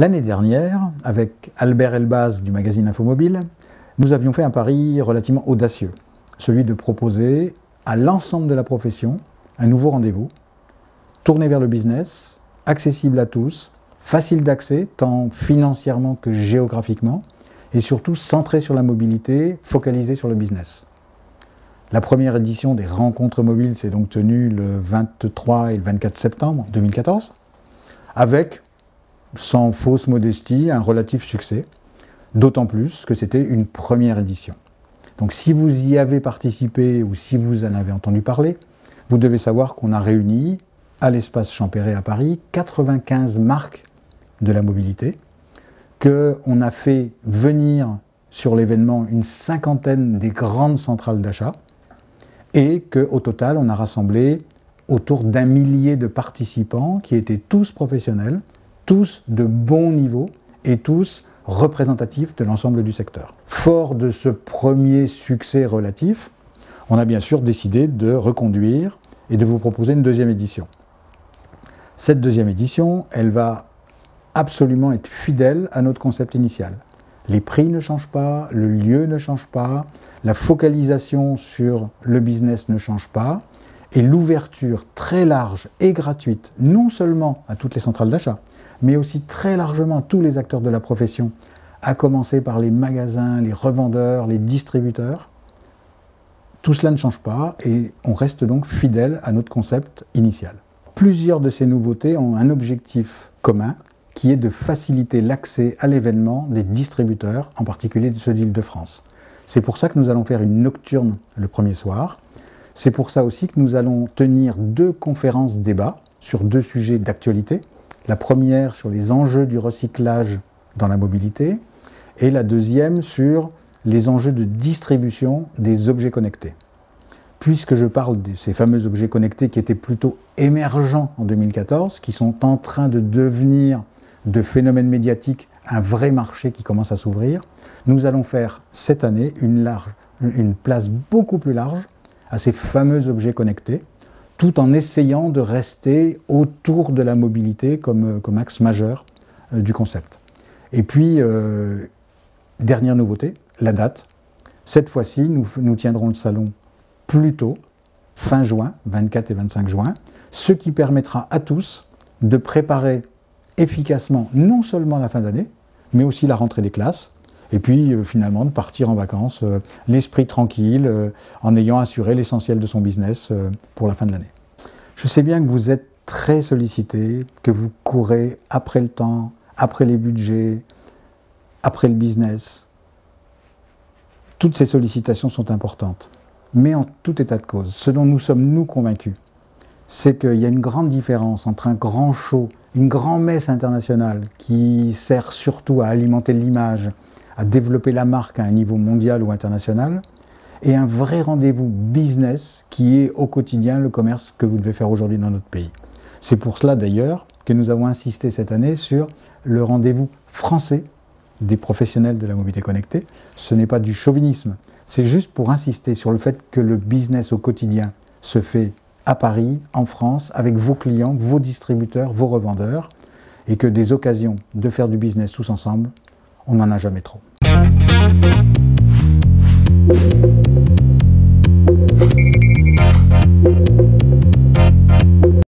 L'année dernière, avec Albert Elbaz du magazine Infomobile, nous avions fait un pari relativement audacieux, celui de proposer à l'ensemble de la profession un nouveau rendez-vous, tourné vers le business, accessible à tous, facile d'accès, tant financièrement que géographiquement, et surtout centré sur la mobilité, focalisé sur le business. La première édition des Rencontres mobiles s'est donc tenue le 23 et le 24 septembre 2014, avec, sans fausse modestie, un relatif succès, d'autant plus que c'était une première édition. Donc si vous y avez participé ou si vous en avez entendu parler, vous devez savoir qu'on a réuni à l'espace Champéret à Paris 95 marques de la mobilité, qu'on a fait venir sur l'événement une cinquantaine des grandes centrales d'achat et qu'au total on a rassemblé autour d'1 millier de participants qui étaient tous professionnels, tous de bon niveau et tous représentatifs de l'ensemble du secteur. Fort de ce premier succès relatif, on a bien sûr décidé de reconduire et de vous proposer une deuxième édition. Cette deuxième édition, elle va absolument être fidèle à notre concept initial. Les prix ne changent pas, le lieu ne change pas, la focalisation sur le business ne change pas, et l'ouverture très large et gratuite, non seulement à toutes les centrales d'achat, mais aussi très largement à tous les acteurs de la profession, à commencer par les magasins, les revendeurs, les distributeurs. Tout cela ne change pas et on reste donc fidèle à notre concept initial. Plusieurs de ces nouveautés ont un objectif commun, qui est de faciliter l'accès à l'événement des distributeurs, en particulier ceux d'Île-de-France. C'est pour ça que nous allons faire une nocturne le premier soir. C'est pour ça aussi que nous allons tenir 2 conférences débats sur 2 sujets d'actualité. La première sur les enjeux du recyclage dans la mobilité et la deuxième sur les enjeux de distribution des objets connectés. Puisque je parle de ces fameux objets connectés qui étaient plutôt émergents en 2014, qui sont en train de devenir de phénomènes médiatiques un vrai marché qui commence à s'ouvrir, nous allons faire cette année une place beaucoup plus large à ces fameux objets connectés, tout en essayant de rester autour de la mobilité comme axe majeur du concept. Et puis, dernière nouveauté, la date. Cette fois-ci, nous tiendrons le salon plus tôt, fin juin, 24 et 25 juin, ce qui permettra à tous de préparer efficacement non seulement la fin d'année, mais aussi la rentrée des classes, et puis finalement de partir en vacances, l'esprit tranquille, en ayant assuré l'essentiel de son business pour la fin de l'année. Je sais bien que vous êtes très sollicité, que vous courez après le temps, après les budgets, après le business. Toutes ces sollicitations sont importantes. Mais en tout état de cause, ce dont nous sommes nous convaincus, c'est qu'il y a une grande différence entre un grand show, une grand-messe internationale qui sert surtout à alimenter l'image, à développer la marque à un niveau mondial ou international, et un vrai rendez-vous business qui est au quotidien le commerce que vous devez faire aujourd'hui dans notre pays. C'est pour cela d'ailleurs que nous avons insisté cette année sur le rendez-vous français des professionnels de la mobilité connectée. Ce n'est pas du chauvinisme, c'est juste pour insister sur le fait que le business au quotidien se fait à Paris, en France, avec vos clients, vos distributeurs, vos revendeurs, et que des occasions de faire du business tous ensemble, on n'en a jamais trop.